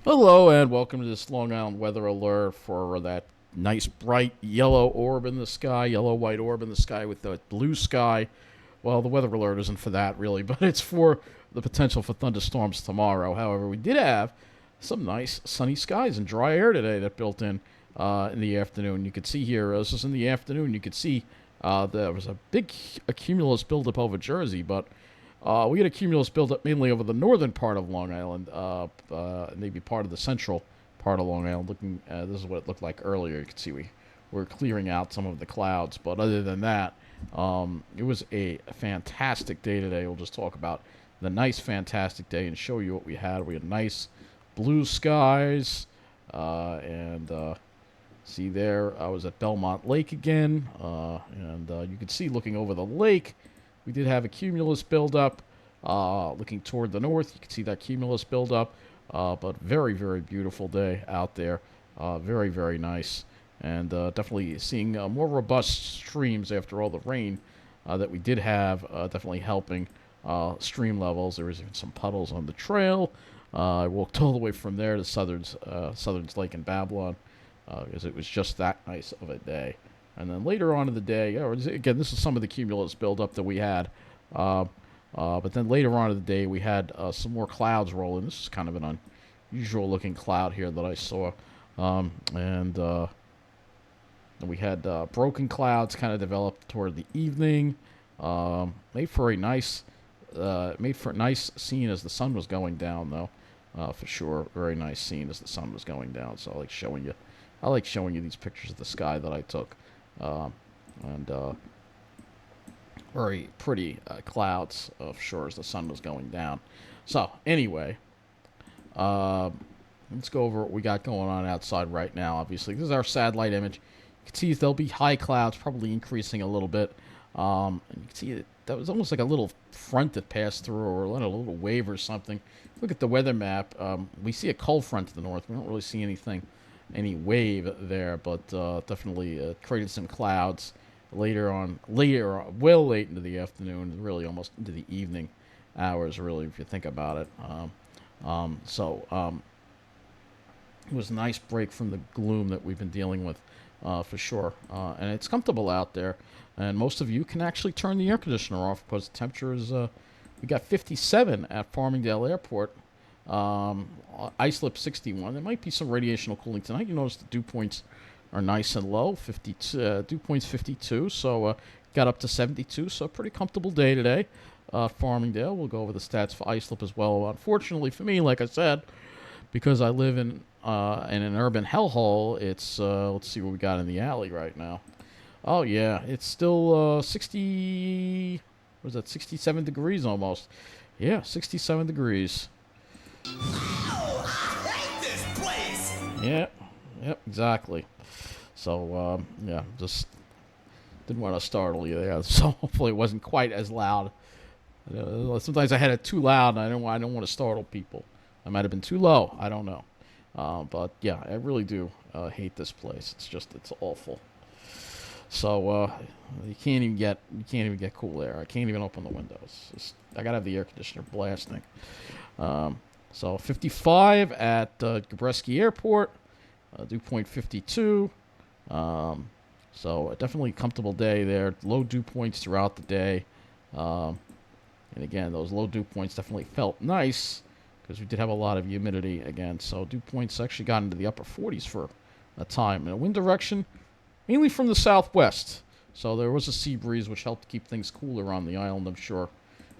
Hello and welcome to this Long Island weather alert for that nice bright yellow orb in the sky, yellow-white orb in the sky with the blue sky. Well, the weather alert isn't for that really, but it's for the potential for thunderstorms tomorrow. However, we did have some nice sunny skies and dry air today that built in the afternoon. You could see here, this is in the afternoon, you could see there was a big cumulus buildup over Jersey, but we had a cumulus buildup mainly over the northern part of Long Island, maybe part of the central part of Long Island. This is what it looked like earlier. You can see we're clearing out some of the clouds, but other than that, it was a fantastic day today. We'll just talk about the nice, fantastic day and show you what we had. We had nice blue skies, and see there, I was at Belmont Lake again, and you can see looking over the lake. We did have a cumulus buildup looking toward the north. You can see that cumulus buildup, but very, very beautiful day out there. Very, very nice. And definitely seeing more robust streams after all the rain that we did have, definitely helping stream levels. There was even some puddles on the trail. I walked all the way from there to Southern's Lake in Babylon because it was just that nice of a day. And then later on in the day, again, this is some of the cumulus buildup that we had. But then later on in the day, we had some more clouds rolling. This is kind of an unusual looking cloud here that I saw. And we had broken clouds kind of develop toward the evening. Made for a nice scene as the sun was going down, though. For sure, very nice scene as the sun was going down. So I like showing you these pictures of the sky that I took. And very pretty clouds of sure as the sun was going down. So anyway, let's go over what we got going on outside right now. Obviously, this is our satellite image. You can see there'll be high clouds, probably increasing a little bit. And you can see that was almost like a little front that passed through, or a little wave or something. Look at the weather map. We see a cold front to the north. We don't really see any wave there, but definitely created some clouds later, well late into the afternoon, really almost into the evening hours, really, if you think about it. It was a nice break from the gloom that we've been dealing with, for sure. And it's comfortable out there, and most of you can actually turn the air conditioner off because the temperature is, we got 57 at Farmingdale Airport. Islip 61. There might be some radiational cooling tonight. You notice the dew points are nice and low. 52 dew points 52. So got up to 72. So pretty comfortable day today. Farmingdale. We'll go over the stats for Islip as well. Unfortunately for me, like I said, because I live in an urban hellhole, it's let's see what we got in the alley right now. Oh yeah, it's still 60. What is that? 67 degrees almost. Yeah, 67 degrees. Oh, I hate this place! Yep, exactly. So, yeah, just didn't want to startle you there. So hopefully it wasn't quite as loud. Sometimes I had it too loud, and I don't want to startle people. I might have been too low. I don't know. But yeah, I really do hate this place. It's awful. So you can't even get cool air. I can't even open the windows. I gotta have the air conditioner blasting. So 55 at Gabreski Airport, dew point 52. So definitely a comfortable day there. Low dew points throughout the day. And again, those low dew points definitely felt nice because we did have a lot of humidity again. So dew points actually got into the upper 40s for a time. And a wind direction, mainly from the southwest. So there was a sea breeze which helped keep things cooler on the island, I'm sure.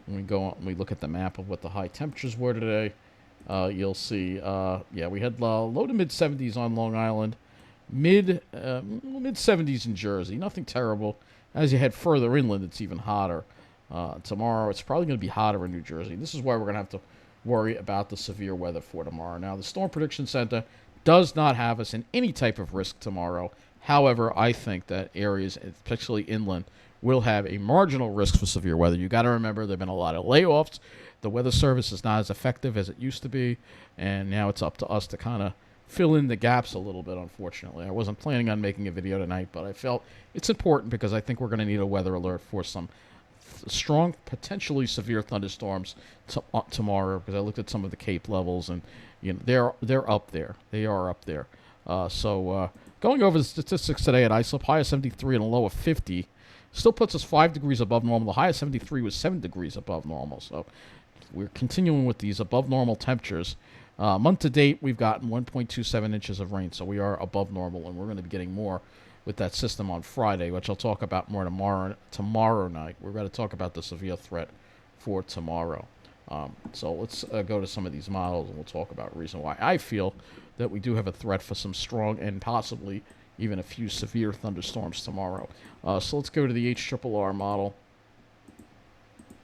When we look at the map of what the high temperatures were today, you'll see, we had low to mid 70s on Long Island, mid 70s in Jersey. Nothing terrible. As you head further inland, it's even hotter. Tomorrow, it's probably going to be hotter in New Jersey. This is why we're going to have to worry about the severe weather for tomorrow. Now, the Storm Prediction Center does not have us in any type of risk tomorrow. However, I think that areas, especially inland, will have a marginal risk for severe weather. You got to remember there have been a lot of layoffs. The Weather Service is not as effective as it used to be, and now it's up to us to kind of fill in the gaps a little bit, unfortunately. I wasn't planning on making a video tonight, but I felt it's important because I think we're going to need a weather alert for some strong, potentially severe thunderstorms tomorrow, because I looked at some of the Cape levels, and You know, they're up there. They are up there. Going over the statistics today at islip, high of 73 and a low of 50, still puts us 5 degrees above normal. The high of 73 was 7 degrees above normal. So we're continuing with these above normal temperatures. Month to date, we've gotten 1.27 inches of rain, so we are above normal, and we're going to be getting more with that system on Friday, which I'll talk about more tomorrow night. We're going to talk about the severe threat for tomorrow. So let's go to some of these models, and we'll talk about the reason why I feel that we do have a threat for some strong and possibly even a few severe thunderstorms tomorrow. So let's go to the HRRR model.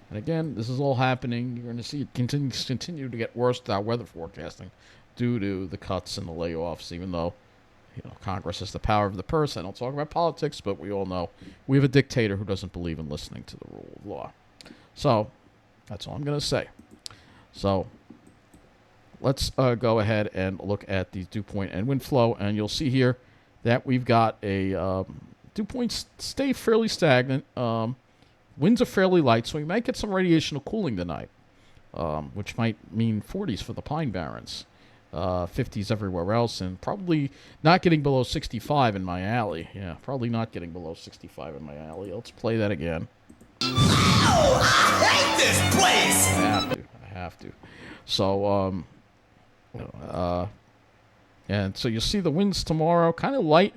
And again, this is all happening. You're going to see it continue to get worse with our weather forecasting due to the cuts and the layoffs, even though Congress has the power of the purse. I don't talk about politics, but we all know we have a dictator who doesn't believe in listening to the rule of law. So that's all I'm going to say. So let's go ahead and look at the dew point and wind flow, and you'll see here that we've got a dew points stay fairly stagnant. Winds are fairly light, so we might get some radiational cooling tonight, which might mean 40s for the Pine Barrens, 50s everywhere else, and probably not getting below 65 in my alley. Yeah, probably not getting below 65 in my alley. Let's play that again. Oh, I hate this place! I have to. So, and so you'll see the winds tomorrow, kind of light,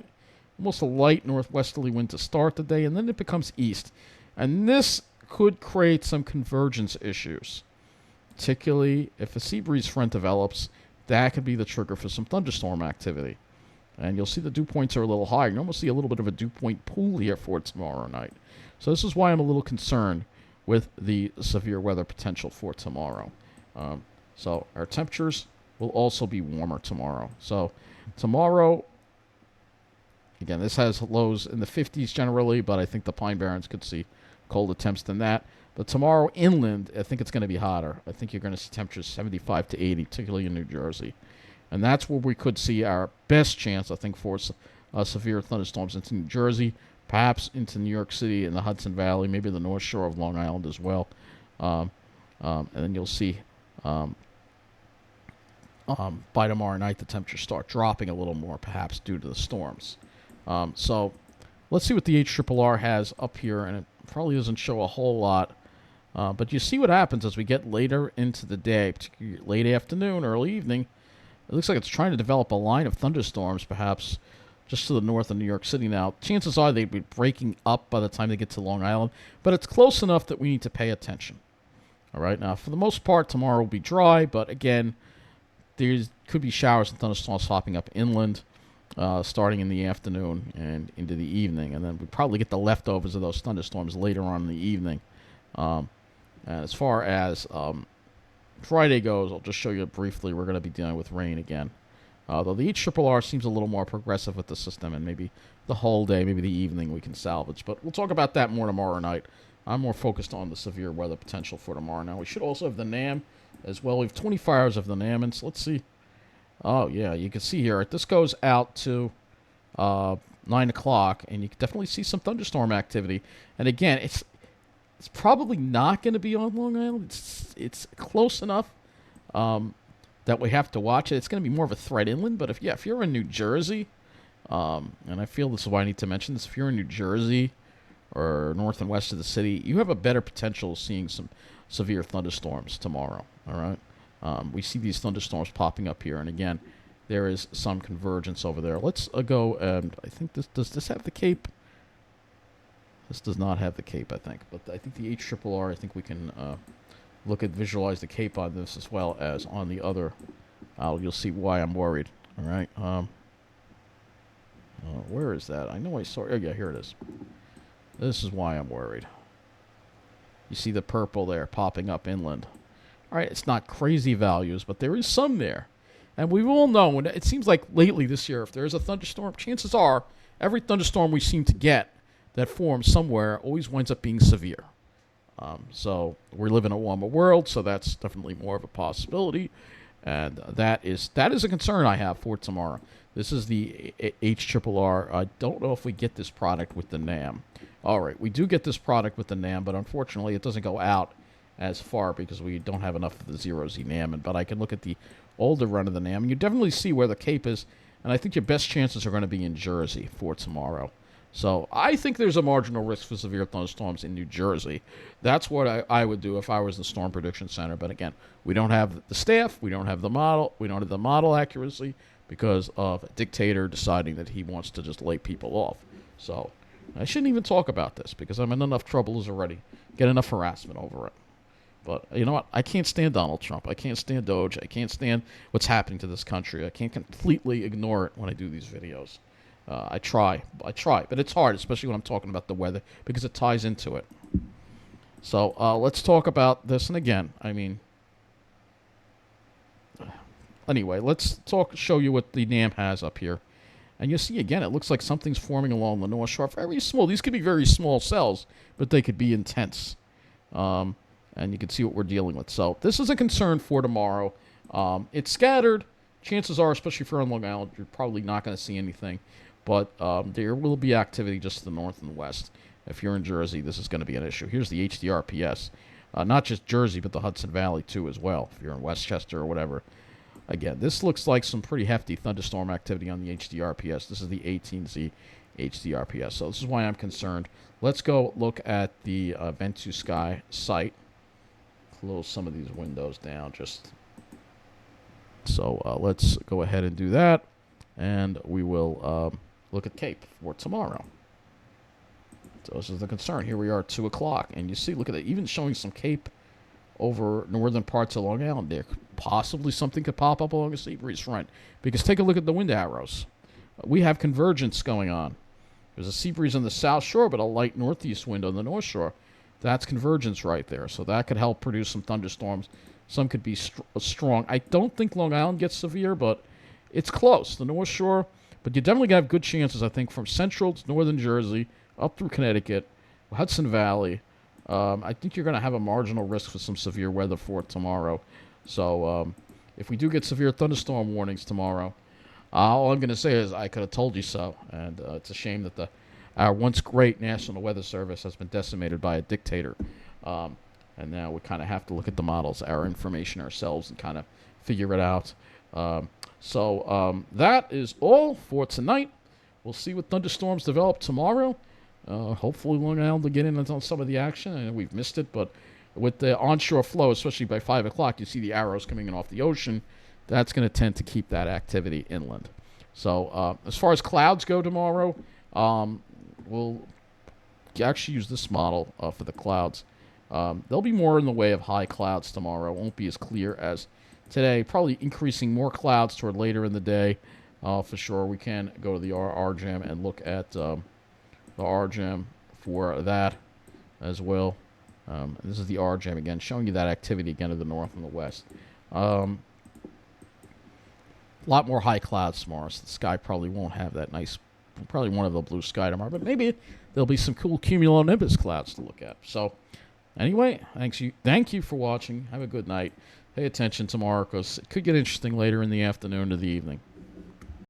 almost a light northwesterly wind to start the day, and then it becomes east. And this could create some convergence issues, particularly if a sea breeze front develops. That could be the trigger for some thunderstorm activity. And you'll see the dew points are a little higher. You almost see a little bit of a dew point pool here for tomorrow night. So this is why I'm a little concerned with the severe weather potential for tomorrow. So our temperatures will also be warmer tomorrow. So tomorrow, again, this has lows in the 50s generally, but I think the Pine Barrens could see colder temps than that. But tomorrow inland, I think it's going to be hotter. I think you're going to see temperatures 75 to 80, particularly in New Jersey. And that's where we could see our best chance, I think, for severe thunderstorms into New Jersey, perhaps into New York City and the Hudson Valley, maybe the North Shore of Long Island as well. And then you'll see by tomorrow night the temperatures start dropping a little more, perhaps due to the storms. So let's see what the HRRR has up here, and it probably doesn't show a whole lot. But you see what happens as we get later into the day, particularly late afternoon, early evening. It looks like it's trying to develop a line of thunderstorms, perhaps just to the north of New York City now. Chances are they'd be breaking up by the time they get to Long Island, but it's close enough that we need to pay attention. All right, now, for the most part, tomorrow will be dry, but again, there could be showers and thunderstorms popping up inland starting in the afternoon and into the evening, and then we probably get the leftovers of those thunderstorms later on in the evening. And as far as Friday goes, I'll just show you briefly. We're going to be dealing with rain again. Though the HRRR seems a little more progressive with the system, and maybe the whole day, maybe the evening we can salvage. But we'll talk about that more tomorrow night. I'm more focused on the severe weather potential for tomorrow. Now, we should also have the NAM as well. We have 24 hours of the NAM, and so let's see. Oh, yeah, you can see here. This goes out to 9 o'clock, and you can definitely see some thunderstorm activity. And again, it's probably not going to be on Long Island. It's close enough that we have to watch it. It's going to be more of a threat inland, but if you're in New Jersey, and I feel this is why I need to mention this, if you're in New Jersey or north and west of the city, you have a better potential of seeing some severe thunderstorms tomorrow, all right? We see these thunderstorms popping up here, and again, there is some convergence over there. Let's go, and I think does this have the Cape? This does not have the Cape, I think, but I think the HRRR, I think we can visualize the Cape on this as well as on the other. You'll see why I'm worried, all right? Where is that? I know I saw it. Oh, yeah, here it is. This is why I'm worried. You see the purple there popping up inland. All right, it's not crazy values, but there is some there. And we all know, and it seems like lately this year, if there is a thunderstorm, chances are every thunderstorm we seem to get that forms somewhere always winds up being severe. So we live in a warmer world, so that's definitely more of a possibility. And that is a concern I have for tomorrow. This is the HRRR. I don't know if we get this product with the NAM. All right, we do get this product with the NAM, but unfortunately it doesn't go out as far because we don't have enough of the 0Z NAM. But I can look at the older run of the NAM. And you definitely see where the Cape is, and I think your best chances are going to be in Jersey for tomorrow. So I think there's a marginal risk for severe thunderstorms in New Jersey. That's what I would do if I was the Storm Prediction Center. But again, we don't have the staff, we don't have the model, we don't have the model accuracy because of a dictator deciding that he wants to just lay people off. So I shouldn't even talk about this because I'm in enough trouble as already. Get enough harassment over it. But you know what? I can't stand Donald Trump. I can't stand Doge. I can't stand what's happening to this country. I can't completely ignore it when I do these videos. I try, but it's hard, especially when I'm talking about the weather, because it ties into it. So let's talk about this. And again, I mean, anyway, let's show you what the NAM has up here. And you see, again, it looks like something's forming along the North Shore. Very small. These could be very small cells, but they could be intense. And you can see what we're dealing with. So this is a concern for tomorrow. It's scattered. Chances are, especially if you're on Long Island, you're probably not going to see anything. But there will be activity just to the north and west. If you're in Jersey, this is going to be an issue. Here's the HDRPS. Not just Jersey, but the Hudson Valley, too, as well, if you're in Westchester or whatever. Again, this looks like some pretty hefty thunderstorm activity on the HDRPS. This is the 18Z HDRPS. So this is why I'm concerned. Let's go look at the Vent2Sky site. Close some of these windows down just... So let's go ahead and do that. And we will look at Cape for tomorrow. So this is the concern. Here we are at 2 o'clock. And you see, look at it, even showing some Cape over northern parts of Long Island there. Possibly something could pop up along a sea breeze front. Because take a look at the wind arrows. We have convergence going on. There's a sea breeze on the south shore, but a light northeast wind on the north shore. That's convergence right there. So that could help produce some thunderstorms. Some could be strong. I don't think Long Island gets severe, but it's close. The North Shore. But you definitely have good chances, I think, from central to northern Jersey, up through Connecticut, Hudson Valley. I think you're going to have a marginal risk for some severe weather for tomorrow. So if we do get severe thunderstorm warnings tomorrow, all I'm going to say is I could have told you so. And it's a shame that our once great National Weather Service has been decimated by a dictator. And now we kind of have to look at the models, our information ourselves, and kind of figure it out. So that is all for tonight. We'll see what thunderstorms develop tomorrow. Hopefully Long Island will get in on some of the action. And we've missed it, but with the onshore flow, especially by 5 o'clock, you see the arrows coming in off the ocean. That's going to tend to keep that activity inland. So as far as clouds go tomorrow, we'll actually use this model for the clouds. There'll be more in the way of high clouds tomorrow. It won't be as clear as today. Probably increasing more clouds toward later in the day. For sure, we can go to the RGEM and look at the RGEM for that as well. This is the RGEM again, showing you that activity again to the north and the west. A lot more high clouds tomorrow, so the sky probably won't have that nice, probably one of the blue sky tomorrow, but maybe there'll be some cool cumulonimbus clouds to look at. So anyway, thank you for watching. Have a good night. Pay attention tomorrow because it could get interesting later in the afternoon to the evening.